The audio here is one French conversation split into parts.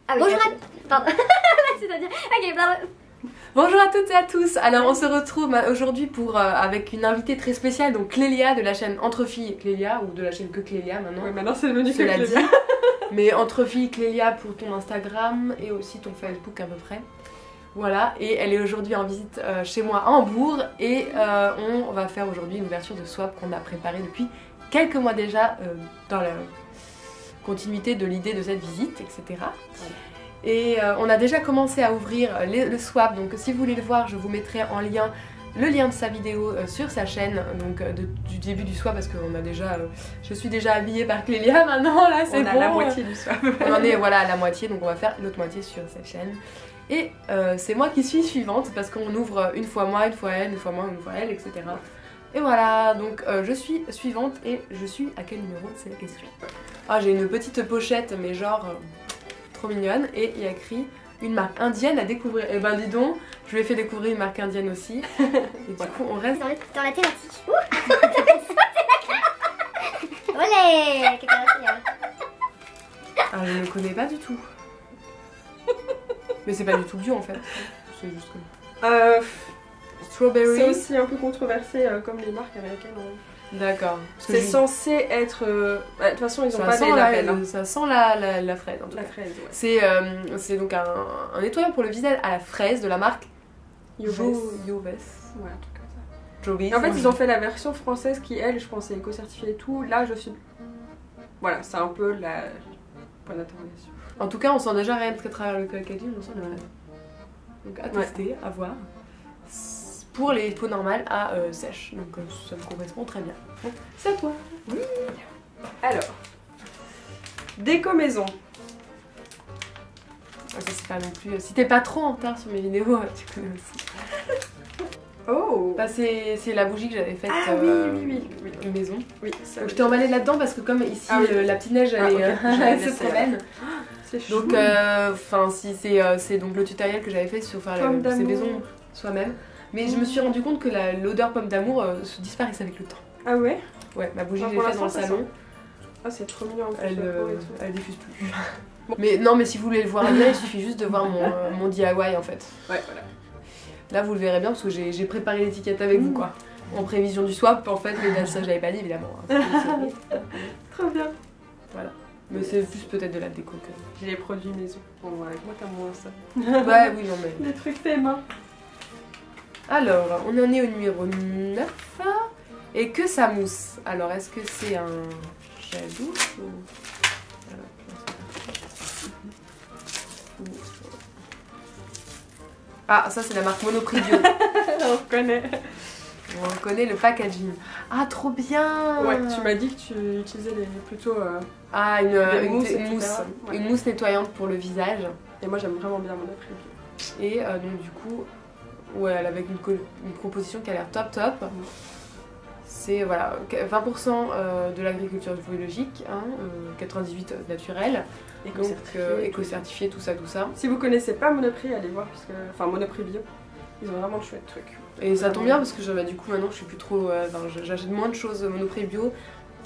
Ah oui, bonjour à... Pardon. C'est-à-dire... Ok, pardon. Bonjour à toutes et à tous. Alors on se retrouve aujourd'hui pour avec une invitée très spéciale, donc Clélia de la chaîne Entre Filles Clélia, ou de la chaîne que Clélia maintenant. Oui, maintenant c'est devenu que Cela Clélia. dit. Mais Entre Filles Clélia pour ton Instagram et aussi ton Facebook à peu près. Voilà, et elle est aujourd'hui en visite chez moi à Hambourg et on va faire aujourd'hui une ouverture de swap qu'on a préparée depuis quelques mois déjà dans la continuité de l'idée de cette visite, etc. Et on a déjà commencé à ouvrir le swap, donc si vous voulez le voir, je vous mettrai en lien le lien de sa vidéo sur sa chaîne, donc du début du swap, parce que on a déjà, je suis déjà habillée par Clélia maintenant, là c'est bon. On a la moitié du swap. On en est voilà à la moitié, donc on va faire l'autre moitié sur cette chaîne. Et c'est moi qui suis suivante, parce qu'on ouvre une fois moi, une fois elle, une fois moi, une fois elle, etc. Et voilà, donc je suis suivante et je suis à quel numéro, c'est la question. Ah, j'ai une petite pochette, mais genre trop mignonne, et il y a écrit une marque indienne à découvrir. Et ben dis donc, je lui ai fait découvrir une marque indienne aussi. Et du coup, on reste dans la thématique. Olé. Ah, je ne connais pas du tout. Mais c'est pas du tout bio en fait. C'est juste comme... Strawberry. C'est aussi un peu controversé comme les marques américaines. D'accord. C'est censé être... De toute façon, ils ont pas des labels. Ça sent la fraise en tout cas. La fraise, ouais. C'est donc un nettoyant pour le visage à la fraise de la marque Joves. Joves. Ouais, un truc comme ça. Joves. Et en fait, ils ont fait la version française qui, elle, je pense, est éco-certifiée et tout. Là, je suis... Voilà, c'est un peu la... point d'interrogation. En tout cas, on sent déjà rien qu'à travers le packaging, on sent de la fraise. Donc à tester, à voir. Pour les peaux normales à sèche, donc ça me correspond très bien. Bon, c'est à toi. Oui. Alors, déco maison. Ah, ça c'est pas non plus... Si t'es pas trop en retard sur mes vidéos, tu connais aussi. Oh Bah, c'est la bougie que j'avais faite oui. maison. Oui, ça. Donc je t'ai emballée là-dedans parce que comme ici la petite neige elle, elle se promène. C'est chou. Donc enfin si c'est donc le tutoriel que j'avais fait sur faire ces maisons soi-même. Mais je me suis rendu compte que l'odeur pomme d'amour se disparaissait avec le temps. Ah ouais? Ouais, ma bougie que j'ai faite dans le salon. Ah c'est trop mignon en plus. Elle diffuse plus. Bon. Mais non, mais si vous voulez le voir bien, il suffit juste de voir mon DIY en fait. Ouais, voilà. Là vous le verrez bien parce que j'ai préparé l'étiquette avec vous quoi. En prévision du swap, en fait, mais ça je l'avais pas dit évidemment. Trop bien. Voilà. Mais c'est plus peut-être de la déco que... J'ai les produits maison. Bon, avec moi t'as moins ça. Ouais, oui, non mais... Les trucs tes mains. Alors, on en est au numéro 9. Et que ça mousse. Alors, est-ce que c'est un gel douche ou... Ah, ça c'est la marque Monoprix Bio. On reconnaît. On reconnaît le packaging. Ah, trop bien. Ouais, tu m'as dit que tu utilisais plutôt... Ah, une mousse nettoyante pour le visage. Et moi j'aime vraiment bien Monoprix Bio. Et donc du coup... Ouais, avec une composition qui a l'air top. C'est voilà, 20% de l'agriculture biologique, hein, 98 naturel, éco-certifié, tout ça. Si vous connaissez pas Monoprix, allez voir, puisque, enfin Monoprix Bio, ils ont vraiment de chouettes trucs. Et ça tombe bien parce que du coup maintenant je suis plus trop, j'achète moins de choses Monoprix Bio,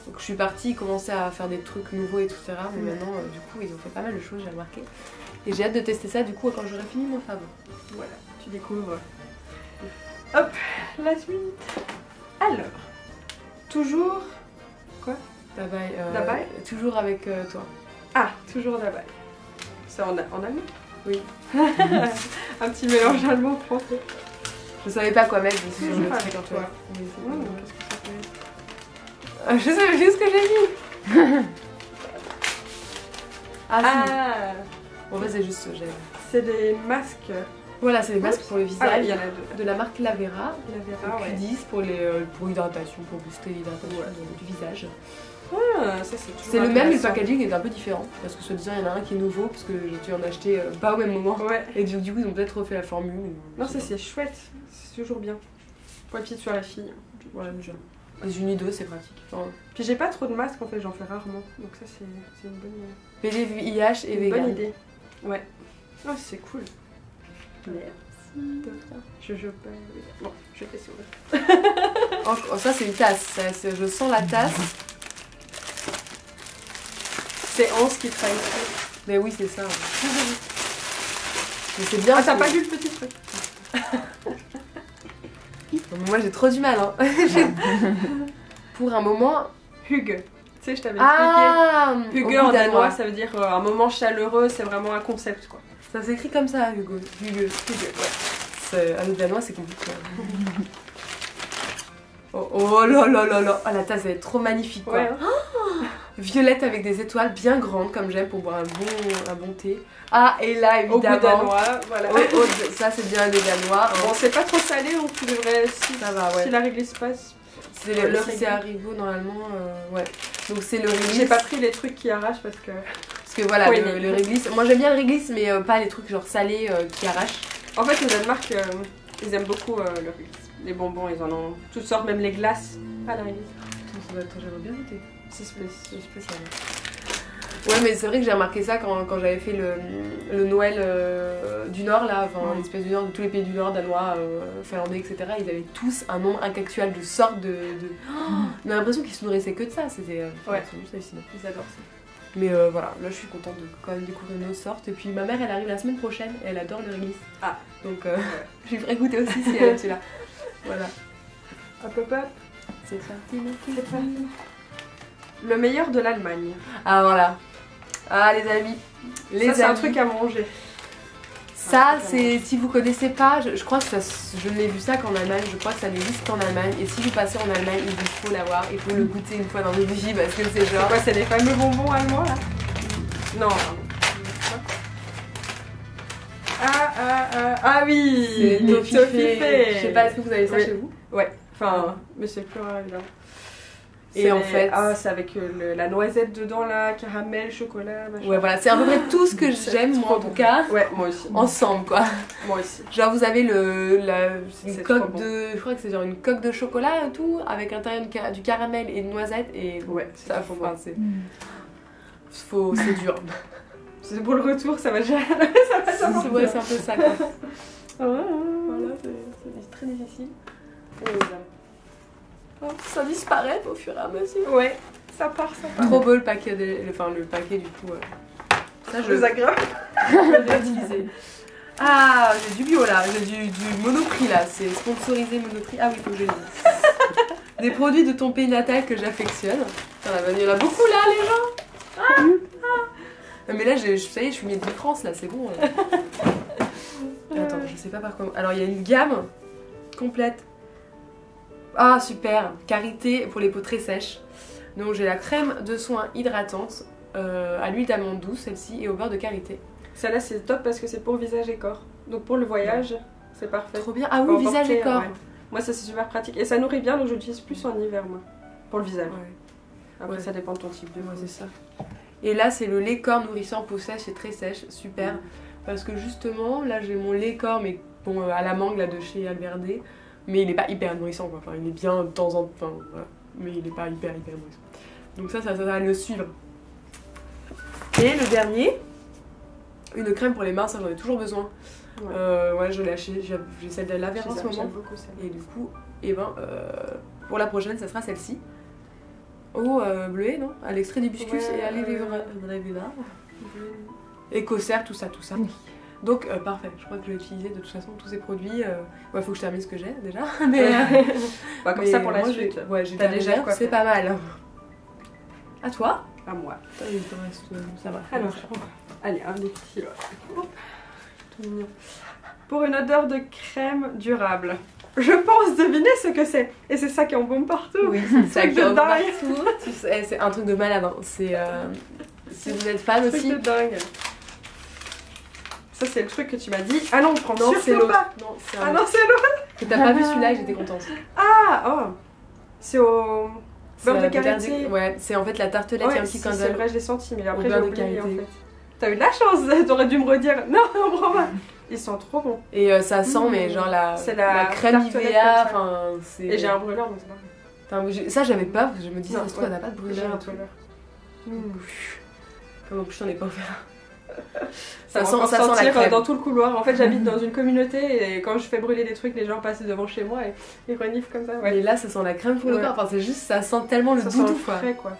donc je suis partie commencer à faire des trucs nouveaux et tout ça, mais maintenant du coup ils ont fait pas mal de choses, j'ai remarqué. Et j'ai hâte de tester ça du coup quand j'aurai fini mon fave. Voilà, tu découvres. Hop, la suite. Alors, toujours... Quoi? D'abaille. D'abaille? Toujours avec toi. Ah, toujours d'abaille. C'est en allemand? Oui. Un petit mélange allemand-français. Je savais pas quoi mettre sur le truc en toi. Je savais juste ce que j'ai mis. Ah. Bon, bah c'est juste ce gel. C'est des masques. Voilà, c'est des masques pour le visage. Il y en a deux. De la marque Lavera. Lavera, ouais. 10 pour l'hydratation, pour booster l'hydratation du visage. Ah, ça c'est le même, mais le packaging est un peu différent. Parce que soi-disant, il y en a un qui est nouveau, parce que j'ai dû en acheter pas au même moment. Ouais. Et du coup, ils ont peut-être refait la formule. Non, ça c'est chouette. C'est toujours bien. Pour les petites sur la fille. Voilà, déjà. Les unidos, c'est pratique. Enfin, puis j'ai pas trop de masques en fait, j'en fais rarement. Donc ça c'est une bonne idée. VIH et vegan. Bonne idée. Ouais. Oh, c'est cool. Merci. Je pas. Bon, je fais sourire. Oh, ça c'est une tasse. Je sens la tasse. C'est Hans qui travaille dessus. Mais oui, c'est ça. Mais c'est bien. Ah, t'as que- pas vu le petit truc? Non, mais moi j'ai trop du mal. Hein. Pour un moment. Hygge. Tu sais, je t'avais expliqué. Ah Hygge au en bout danois, ça veut dire un moment chaleureux, c'est vraiment un concept quoi. Ça s'écrit comme ça, Hugo. Hugo. Un danois, c'est compliqué. Oh là là là là. Oh, la tasse, elle est trop magnifique quoi. Ouais. Violette avec des étoiles bien grandes, comme j'aime pour boire un bon thé. Ah, et là, Au goût évidemment. danois, voilà. Ça, c'est bien des danois. Bon, c'est pas trop salé donc tu devrais. Si, Ça va, ouais. si la réglisse passe. C'est le le réglisse. c'est Haribo normalement. Ouais. Donc, c'est le réglisse. J'ai pas pris les trucs qui arrachent parce que. Parce que voilà, Oui, le réglisse. Moi, j'aime bien le réglisse, mais pas les trucs genre salés qui arrachent. En fait, au Danemark, ils aiment beaucoup le réglisse. Les bonbons, ils en ont toutes sortes, même les glaces. Pas la réglisse. Ça doit être j'aimerais bien goûter. C'est spécial. Ouais, mais c'est vrai que j'ai remarqué ça quand j'avais fait le Noël du Nord, là, enfin l'espèce du Nord, de tous les pays du Nord, danois, finlandais, etc. Ils avaient tous un nombre incalculable de sortes de... On a l'impression qu'ils se nourrissaient que de ça, c'était Ouais. c'est juste hallucinant. Ils adorent ça. Mais voilà, là je suis contente de quand même découvrir une autre sorte. Et puis ma mère, elle arrive la semaine prochaine et elle adore le réglisse. Ah. Donc je lui ferai goûter aussi si elle est là. Voilà. Hop hop hop. C'est parti. C'est parti. Le meilleur de l'Allemagne. Ah voilà. Ah les amis. Ça, c'est un truc à manger. Ça, c'est si vous connaissez pas, je crois que ça, je n'ai vu ça qu'en Allemagne, je crois que ça n'existe qu'en Allemagne. Et si vous passez en Allemagne, il faut l'avoir, il faut le goûter une fois dans votre vie parce que c'est C'est genre. quoi, c'est les fameux bonbons allemands là? Non. Ah oui, C'est les Toffifee. Toffifee. Je sais pas, est-ce que vous avez ça Oui. chez vous? Ouais, enfin, mais c'est plus rare évidemment. Et en fait. Ah, c'est avec la noisette dedans là, caramel, chocolat, machin. Ouais, voilà, c'est à peu près tout ce que C'est j'aime, trop moi en bon. tout cas, Ouais, moi aussi. ensemble quoi. Moi aussi. Genre, vous avez c'est une C'est coque trop bon. de. Je crois que c'est genre une coque de chocolat et tout, avec à l'intérieur du caramel et de noisette, et Ouais, c'est ça, trop enfin, bon. c'est dur. C'est pour le retour, ça va déjà. Ouais, c'est un peu ça quoi. Voilà, C'est très difficile. Oh, ça disparaît au fur et à mesure. Ouais, ça part. Trop beau le paquet, le paquet du coup. Ça je Les agréables. l'ai utilisé. Ah, j'ai du bio là, j'ai du Monoprix là, c'est sponsorisé Monoprix. Ah oui, faut que je le dise. Des produits de ton pays natal que j'affectionne. Il y en a beaucoup là les gens. Mais là, ça y est, je suis mis de France là, c'est bon. Attends, je sais pas par quoi. Alors il y a une gamme complète. Ah super, Karité pour les peaux très sèches. Donc j'ai la crème de soin hydratante à l'huile d'amande douce, celle-ci, et au beurre de karité. Celle-là, c'est top parce que c'est pour visage et corps. Donc pour le voyage, c'est parfait. Trop bien. Ah Faut oui, visage et emporter, corps. ouais. Moi, ça c'est super pratique. Et ça nourrit bien, donc je l'utilise plus en hiver, moi. Pour le visage. Ouais, Après, Ouais. ça dépend de ton type de peau. c'est ça. Et là, c'est le lait corps nourrissant peau sèche, c'est très sèche, super. Parce que justement, là, j'ai mon lait corps, mais bon, à la mangue là de chez Alverde. Mais il est pas hyper nourrissant, quoi. Enfin, il est bien de temps en temps, enfin, voilà. Mais il est pas hyper nourrissant. Donc ça va le suivre. Et le dernier, une crème pour les mains, ça j'en ai toujours besoin. Ouais. Je l'ai acheté, j'ai celle de laver en ce moment. J'aime beaucoup ça. Et du coup, pour la prochaine, ça sera celle-ci. Au bleuet, non? À l'extrait d'hibiscus Ouais, et à l'hévéna. Écossaire, tout ça. Donc parfait, je crois que je vais utiliser de toute façon tous ces produits. Ouais, faut que je termine ce que j'ai déjà. Mais, Bah, comme mais ça pour la moi, suite. j'ai T'as déjà déjà quoi c'est faire. pas mal. À toi? À moi. Il te reste, ça va. Alors, allez, un des petits là. Hop. Tout mignon. Pour une odeur de crème durable. Je pense deviner ce que c'est. Et c'est ça qui embaume partout. Oui, c'est ça Truc qui de en dingue. partout. Tu sais, c'est un truc de malade. Hein. C'est si vous êtes fan Truc aussi. de dingue. Ça, c'est le truc que tu m'as dit. Ah non, on prend Non, c'est surtout l'autre. pas. Non, c'est Ah un non, autre. c'est l'autre. Que t'as pas vu celui-là, j'étais contente. Ah, oh. C'est au C'est beurre de la karité. Ouais, c'est en fait la tartelette Ouais, Yankee c'est Candle. vrai, je l'ai senti, mais après j'ai beurre de oublié en karité. fait. T'as eu de la chance, t'aurais dû me redire. Non, on prend pas. Ils sont trop bons. Et ça sent, mais genre C'est la crème tartelette Nivea, comme ça. enfin c'est. Et j'ai un brûleur, donc c'est pas Ça j'avais peur parce que je me disais, Non, ça se trouve, ouais. elle n'a pas de J'ai brûleur. un et tout. brûleur. Comme en plus, j'en ai pas offert. Ça sent la crème dans tout le couloir. En fait, j'habite dans une communauté et quand je fais brûler des trucs, les gens passent devant chez moi et ils reniflent comme ça. Et là, ça sent la crème pour le Ouais. corps. Enfin, c'est juste, ça sent tellement le Ça doudou sent quoi. frais, quoi.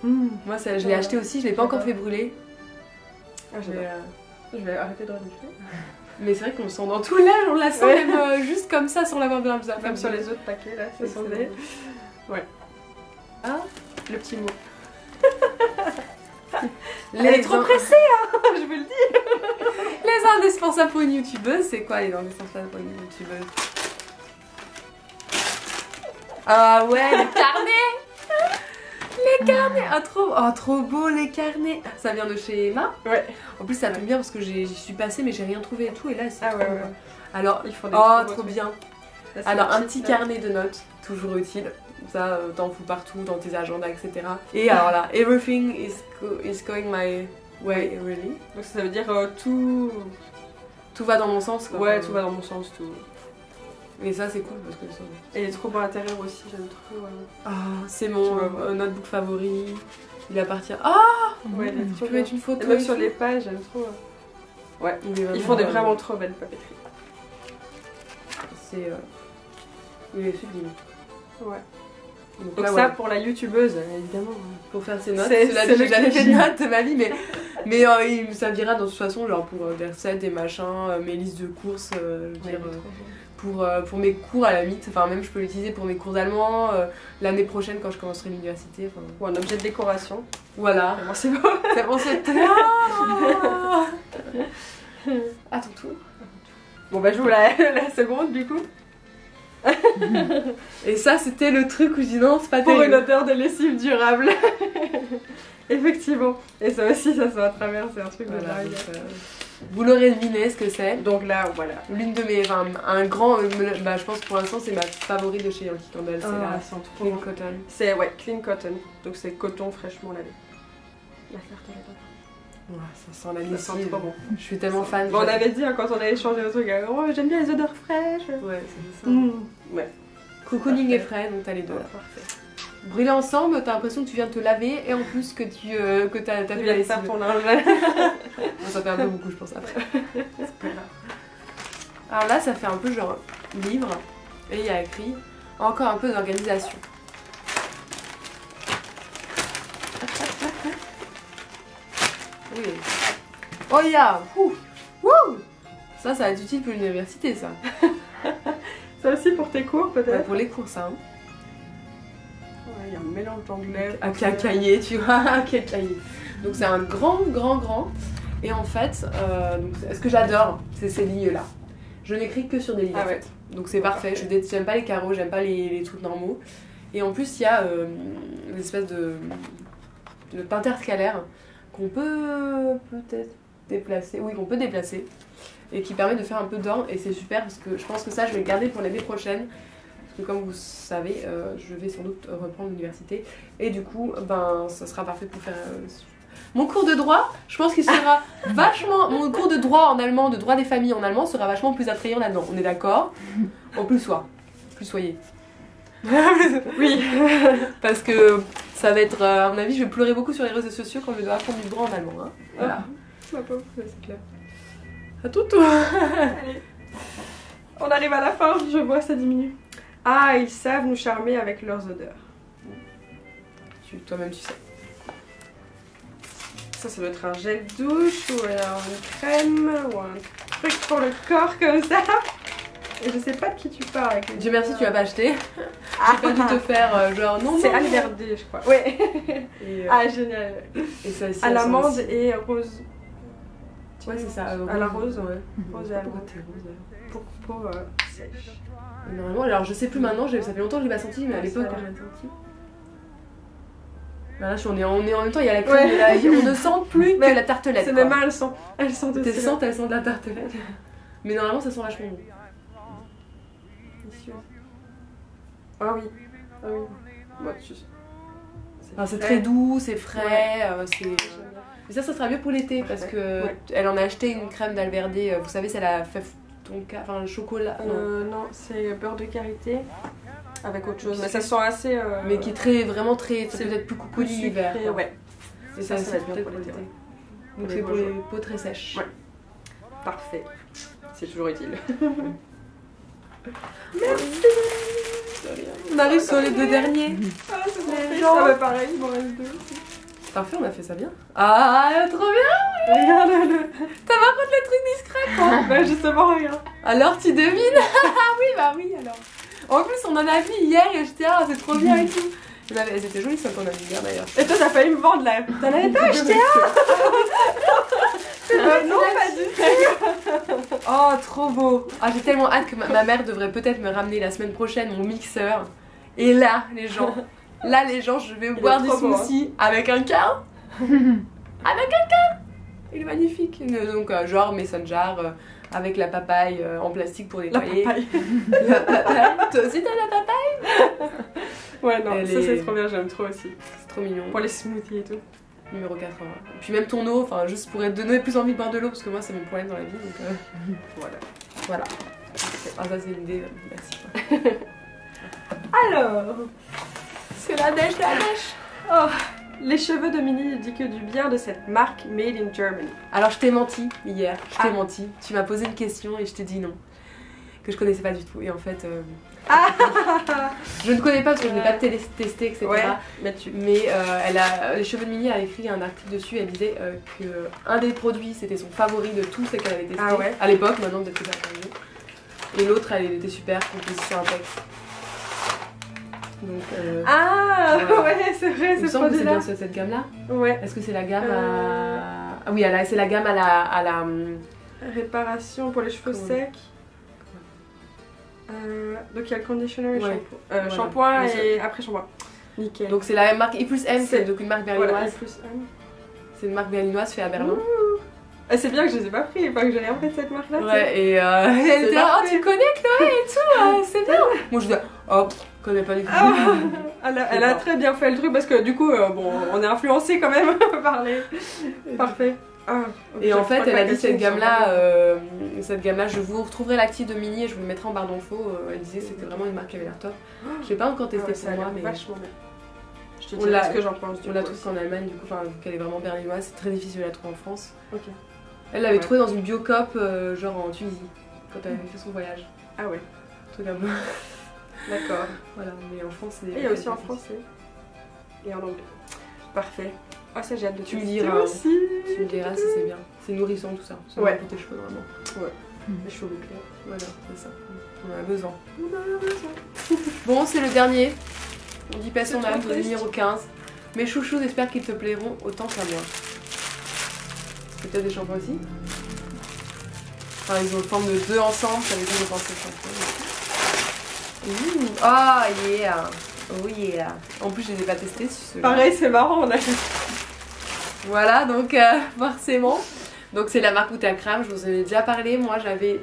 Moi, je l'ai acheté aussi, je l'ai pas encore fait brûler. Ah, j'adore. Je vais arrêter de renifler. Mais c'est vrai qu'on sent dans tout l'âge, on la sent Ouais. même juste comme ça sans l'avoir bien besoin. Même sur les autres paquets là, c'est sondé. Ouais. Ah, le petit mot. Elle est trop pressée, hein. Je vous le dis. Les indispensables pour une youtubeuse, c'est quoi les indispensables pour une youtubeuse? Ah ouais, les carnets. Les carnets, trop beau les carnets. Ça vient de chez Emma. Ouais. En plus ça tombe bien parce que j'y suis passée mais j'ai rien trouvé et tout et là c'est Ah trop ouais, bien. ouais. Alors, Ils font des oh beaux trop trucs. bien. Là, c'est Alors la un petite petit note. carnet de notes, toujours utile. Ça t'en fous partout, dans tes agendas, etc. Et alors là, everything is going my way, really. Donc ça veut dire tout. Tout va dans mon sens quoi. Ouais, tout va dans mon sens, tout. Et ça c'est cool parce que ça... Et il est trop beau à l'intérieur aussi, j'aime trop. Ah, c'est Tu mon vas voir. notebook favori. Il appartient. Ah, Ouais, il est tu trop peux bien. mettre une photo. Et même et sur tout. les pages, j'aime trop. Ouais, Il est ils font des euh, vraiment trop belles papeteries. C'est. Il est sublime. Ouais. Donc, Donc là, ça, voilà, pour la youtubeuse, évidemment. pour faire ses notes, C'est c'est le j'ai jamais fait de cliché. notes de ma vie, mais il me servira de toute façon genre pour des recettes, des machins, mes listes de courses, je veux dire, pour mes cours à la limite, enfin même je peux l'utiliser pour mes cours d'allemand, l'année prochaine quand je commencerai l'université, enfin Ou un objet de décoration. voilà. Vraiment, c'est beau. Ça pense être... À ton tour. Bon bah je joue la seconde du coup. Et ça c'était le truc où je dis non c'est pas Pour terrible. une odeur de lessive durable. Effectivement. Et ça aussi, ça se voit à travers, c'est un truc de Voilà, dingue. donc, vous l'aurez deviné ce que c'est. Donc là, voilà. L'une de mes, enfin un grand, bah je pense pour l'instant c'est ma favorite de chez Yankee Candle, c'est la c'est trop Clean bon. Cotton. C'est ouais, clean cotton. Donc c'est coton fraîchement lavé. La fleur de la Ouais, ça sent la Ça sent lessive. trop bon. Je suis tellement fan. Bon, on avait dit hein, quand on avait échangé le truc, oh j'aime bien les odeurs fraîches. Ouais, c'est ça. Ouais. Cocooning et frais, donc t'as les deux là. Parfait. Brûlés ensemble, t'as l'impression que tu viens de te laver et en plus que t'as Tu fait la viens de faire lessive. ton linge. Bon, ça fait un peu beaucoup je pense après. C'est pas grave. Alors là ça fait un peu genre livre et il y a écrit encore un peu d'organisation. Oui. Oh yeah. Ouh. Wouh. Ça va être utile pour l'université ça. Ça aussi pour tes cours Ouais, peut-être. pour les cours ça. Hein. Ouais, il y a un mélange d'anglais. Un cahier, tu vois, un cahier. Donc c'est un grand. Et en fait, donc, ce que j'adore, c'est ces lignes-là. Je n'écris que sur des lignes Ah en ouais. fait. Donc c'est parfait. J'aime pas les carreaux, j'aime pas les trucs normaux. Et en plus, il y a une espèce de note intercalaire qu'on peut peut-être déplacer. Oui, qu'on peut déplacer. Et qui permet de faire un peu d'ordre. Et c'est super parce que je pense que ça, je vais le garder pour l'année prochaine. Parce que comme vous savez, je vais sans doute reprendre l'université. Et du coup, ben, ça sera parfait pour faire... Mon cours de droit, je pense qu'il sera vachement... Mon cours de droit en allemand, de droit des familles en allemand, sera vachement plus attrayant là-dedans. On est d'accord? En plus, soyez. Oui. Parce que ça va être... à mon avis, je vais pleurer beaucoup sur les réseaux sociaux quand je vais devoir apprendre du droit en allemand. Hein. Voilà. Ma pauvre, c'est clair. À tout tour. Allez. On arrive à la fin, je vois ça diminue. Ah, ils savent nous charmer avec leurs odeurs. Toi-même, tu sais. Ça doit être un gel douche ou alors une crème ou un truc pour le corps comme ça. Et je sais pas de qui tu parles avec les Dieu merci, tu l'as pas acheté. Ah, J'ai pas dû te faire genre non. c'est non, non. Alverdé, je crois. Ouais. Et, Ah, génial. et ça aussi, À elles sont l'amande aussi- et rose. Ouais, c'est ça. À la rose, ouais. Rose et à Pourquoi l'amande. t'es rose alors Pour peau sèche. Normalement, alors je sais plus maintenant, ça fait longtemps que je l'ai pas senti, mais à Ouais, l'époque ça a quand je l'air. l'ai senti. Là, on est en même temps, il y a la crème, Ouais. et là, on ne sent plus que Mais la tartelette. C'est quoi. même elles sont Tes aussi. sentes, elles sont de la tartelette. Mais normalement, ça sent vachement bon. Ici. Ah oui. Ah oui. Moi, C'est très doux, c'est frais, c'est... Mais ça sera mieux pour l'été parce Parfait. que Ouais. elle en a acheté une crème d'Alverdé, vous savez, c'est la fève tonka, enfin le chocolat, non. Non, c'est beurre de karité avec autre chose. Mais ça sent assez. Mais qui est vraiment très, c'est peut-être plus plus cocooning sucré, l'hiver. quoi. ouais. Et Ça, ça, ça c'est va être bien peut-être pour pour l'été, l'été. ouais. Donc Pour c'est les pour beaux les jours. peaux très sèches. Ouais. Parfait. C'est toujours utile. On arrive sur les deux derniers. Ah, c'est Les bon. gens. Ça va pareil, il m'en reste deux. Parfait, on a fait ça bien. Ah, trop bien. Regarde-le. T'as par contre le truc discret quoi. Bah justement, regarde. Alors tu devines. Ah oui, bah oui alors. En plus on en a vu hier et j'étais ah c'est trop bien et tout. Elles étaient jolies celles qu'on a vu hier d'ailleurs. Et toi, t'as failli me vendre là. T'en avais pas acheté un. Non, pas du tout. Oh trop beau. Ah j'ai tellement hâte que ma mère devrait peut-être me ramener la semaine prochaine mon mixeur. Et là les gens, je vais boire des trop beau, smoothies avec un cas. Avec un cas. Il est magnifique. Donc genre mason jar avec la papaye en plastique pour La nettoyer. papaye. La papaye. Toi aussi t'as la papaye? Ouais, non, Elle ça est- c'est trop bien, j'aime trop aussi. C'est trop mignon. Pour les smoothies et tout. Numéro 80. Et puis même ton eau, enfin juste pour te donner plus envie de boire de l'eau parce que moi c'est mon problème dans la vie donc Voilà. Ah ça c'est une idée, merci. Alors, C'est la neige, la neige. oh, les cheveux de Minnie ne disent que du bien de cette marque Made in Germany. Alors je t'ai menti hier, je t'ai Ah. menti. Tu m'as posé une question et je t'ai dit non. Que je connaissais pas du tout. Et en fait, je ne connais pas parce que je n'ai pas testé, etc. Ouais, mais tu. Mais les cheveux de Minnie a écrit un article dessus. Elle disait que un des produits c'était son favori de tous ceux qu'elle avait testé Ah ouais. à l'époque. Maintenant peut-être que ça a changé. Et l'autre elle était super, composition index. Donc Ah, voilà. ouais, c'est vrai, il me ce semble que c'est produit-là. bien cette gamme-là. Ouais. Est-ce que c'est la gamme à... Ah oui, c'est la gamme à la... Réparation pour les cheveux Comment secs. Donc il y a le conditioner et Ouais. Voilà. shampoing Mais ça- et après shampoing. Nickel. Donc c'est la marque I plus M, c'est donc une marque berlinoise. voilà, plus un. C'est une marque berlinoise faite à Berlin. Ah, c'est bien que je les ai pas pris, pas que j'ai rien pris de cette marque-là. Ouais, et elle était là, oh parfait. tu connais Chloé et tout, c'est bien. Moi je dis, oh, je connais pas du tout. Elle a très bien fait le truc parce que du coup, bon, on est influencé quand même par les. Parfait. Ah, Et en fait, elle a dit cette gamme-là, gamme-là. je vous retrouverai l'actif de Minnie et je vous le mettrai en barre d'infos. Elle disait que c'était vraiment une marque qui avait l'air top. Je l'ai pas encore testé ça pour a moi, l'air mais vachement bien. Je te On dirai l'a- ce que j'en pense du on la coup trouve aussi. qu'en Allemagne, du coup, enfin, vu qu'elle est vraiment berlinoise, c'est très difficile de la trouver en France. Ok. Elle l'avait Ouais. trouvée dans une biocop, genre en Tunisie, quand elle avait fait son voyage. Ah ouais, Un truc un peu. d'accord. Voilà, mais en France, c'est. Et il y a aussi en français. Et en anglais. Parfait. Ah, ça j'ai hâte de Tu me tester diras. aussi. Tu me diras si c'est bien. C'est nourrissant tout ça. Ça Ouais. va pour tes cheveux vraiment. Les cheveux clairs. Voilà, c'est ça. On a besoin. Bon, c'est le dernier. On dit pas son C'est âme, trop le triste. numéro 15. Mes chouchous, j'espère qu'ils te plairont autant qu'à moi. C'est peut-être des shampoings aussi. Enfin, ils ont forme de deux ensemble, ça veut dire que je pense que c'est shampoing. Oh yeah! Oh yeah! En plus, je les ai pas testés sur ceux-là. Pareil, c'est marrant, on a. Voilà, donc forcément. Donc c'est la marque Outé à Crème, je vous en ai déjà parlé. Moi j'avais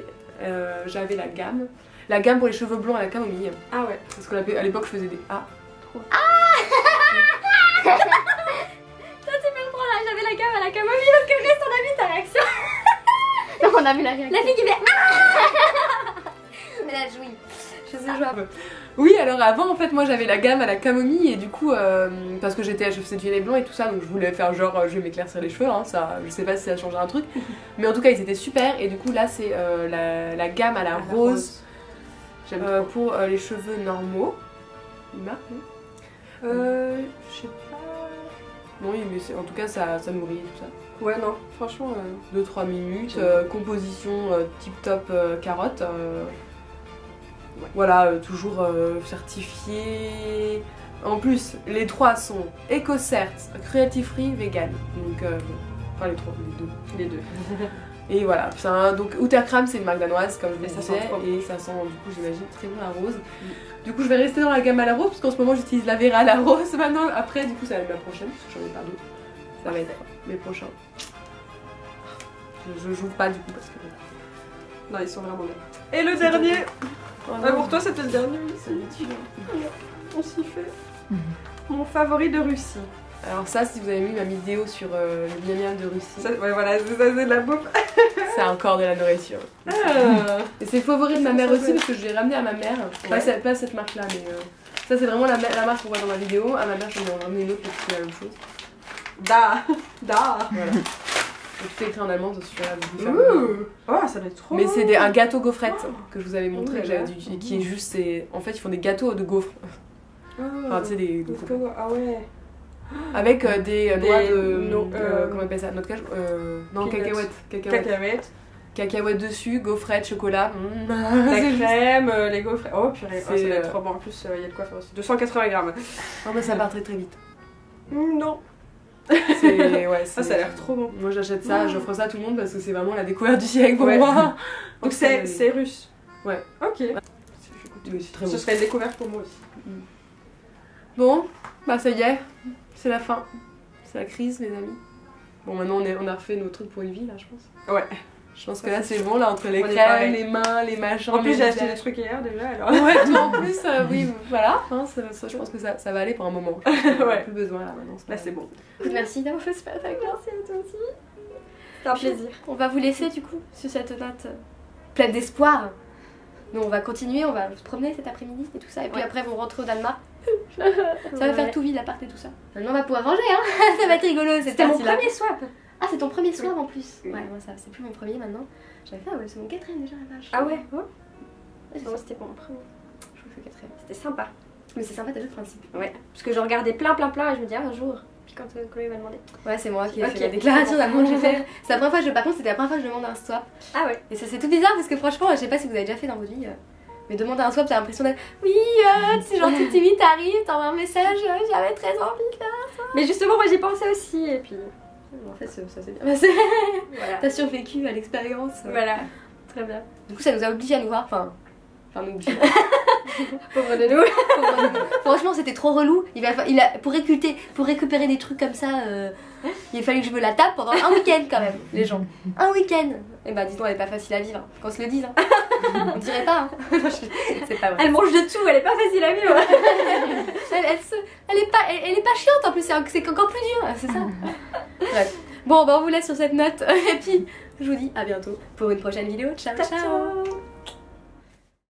la gamme. La gamme pour les cheveux blonds à la camomille. Ah ouais. Parce qu'à l'époque je faisais des A. J'avais la gamme à la camomille parce que reste on a vu ta réaction. Donc on a vu la réaction. La fille qui fait ah. Mais elle a joui. Je sais pas. Oui, alors avant en fait moi j'avais la gamme à la camomille et du coup parce que je faisais du lait blanc et tout ça donc je voulais faire genre je vais m'éclaircir les cheveux, hein, ça, je sais pas si ça a changé un truc mais en tout cas ils étaient super et du coup là c'est la gamme à la rose. J'aime Pour les cheveux normaux. Une marque, non? je sais pas. Non, mais en tout cas ça nourrit tout ça. Ouais, non, franchement. 2-3 minutes, composition tip top carotte. Ouais. Voilà, toujours certifié. En plus, les trois sont EcoCert, Cruelty Free, Vegan. Donc, enfin les trois, les deux. Et voilà, donc Outerkram c'est une marque danoise comme je Et vous ça disais sent trop bon. et ça sent du coup j'imagine très bon la rose. Du coup je vais rester dans la gamme à la rose parce qu'en ce moment j'utilise la Vera à la rose maintenant, après du coup ça va être ma prochaine parce que j'en ai pas d'autres. Ça va être mes prochains. Je joue pas du coup parce que... Non, ils sont vraiment bien. Et le dernier. Oh Ah, non, pour toi c'était le dernier. c'est utile. On s'y fait. Mon favori de Russie. Alors ça si vous avez vu ma vidéo sur le miam miam de Russie, Ça, ouais, voilà, ça c'est de la bouffe. c'est encore de la nourriture. Ah. Et c'est le favori de ma mère Ça, aussi parce que je l'ai ramené à ma mère. Pas, Ouais. pas cette marque là mais ça c'est vraiment la marque qu'on voit dans ma vidéo. À ma mère j'en ai ramené une autre qui fait la même chose. Da. Voilà. Et tout est écrit en allemand dessus là. vous pouvez faire le- Ouh. Oh, ça va être trop. Mais bon. c'est un gâteau gaufrette que je vous avais montré, Oh que là j'avais là. dû- qui est juste. En fait ils font des gâteaux de gaufres. Oh. Enfin tu sais des Let's gaufres. go. Ah ouais. Avec des noix de. no- comment on appelle ça? Noix de cajou? Non, Peanuts. cacahuètes. Cacahuètes, Cacahuètes dessus, gaufrettes, chocolat. la crème, les gaufres. Oh purée, oh, ça C'est, va être trop bon. En plus, il y a de quoi faire aussi. 280 grammes. Non, mais ça part très très vite. Non. C'est. Ouais, Ah, ça a l'air trop bon. Moi j'achète ça, j'offre ça à tout le monde parce que c'est vraiment la découverte du siècle pour Ouais. moi. Donc c'est russe. Ouais. Ok. Oui, c'est très bon. Ce serait une découverte pour moi aussi. Bon, bah ça y est, c'est la fin. C'est la crise, les amis. Bon, maintenant on a refait nos trucs pour une vie là, je pense. Ouais. Je pense que là c'est bon, là, entre les On est crèmes, pareil. les mains, les machins. En plus, les j'ai acheté visages. des trucs hier déjà alors. Ouais, toi en plus, oui, voilà. Hein, ça, je pense que ça va aller pour un moment. On a plus besoin là maintenant. Là, c'est bon. Merci d'avoir fait ce spectacle. Merci à toi aussi. C'est un plaisir. On va vous laisser du coup sur cette note pleine d'espoir. Nous on va continuer, on va se promener cet après-midi et tout ça. Et puis après on rentre au Danemark. Ça va faire tout vide l'appart et tout ça. Maintenant on va pouvoir ranger hein. Ça va être rigolo. C'était mon partie-là. premier swap. Ah c'est ton premier soir en plus. Oui. Ouais moi ça c'est plus mon premier maintenant. J'avais fait c'est mon quatrième déjà la vache. Ah ouais. Ouais, c'est Non, ça. c'était pour mon premier. Je vous fais quatrième. C'était sympa. Mais c'est sympa déjà le principe. Ouais. Parce que je regardais plein et je me dis un jour. Puis quand Chloé m'a demandé. Ouais c'est moi qui ai Ok. fait la déclaration d'amour que j'ai fait. C'est la première fois par contre c'était la première fois que je demande un swap. Ah ouais. Et ça c'est tout bizarre parce que franchement je sais pas si vous avez déjà fait dans votre vie. Mais demander un swap, t'as l'impression d'être oui, c'est genre toute timide, t'arrives, t'envoies un message, j'avais très envie là. Mais justement, moi j'y pensais aussi. Et puis En fait, ça s'est bien passé. voilà. T'as survécu à l'expérience. Voilà. Très bien. Du coup, ça nous a obligés à nous voir. Enfin nous obligés. Pauvre de nous. Franchement, c'était trop relou. Pour récupérer des trucs comme ça, il a fallu que je me la tape pendant un week-end quand même, les gens. Un week-end. Et bah, dis-donc, elle est pas facile à vivre. Hein. Qu'on se le dise. Hein. On dirait pas. Hein. C'est pas vrai. Elle mange de tout, elle est pas facile à vivre. Elle est pas chiante en plus, c'est encore plus dur, c'est ça. Bref. Bon, bah on vous laisse sur cette note et puis je vous dis à bientôt pour une prochaine vidéo. Ciao, ciao. Ciao.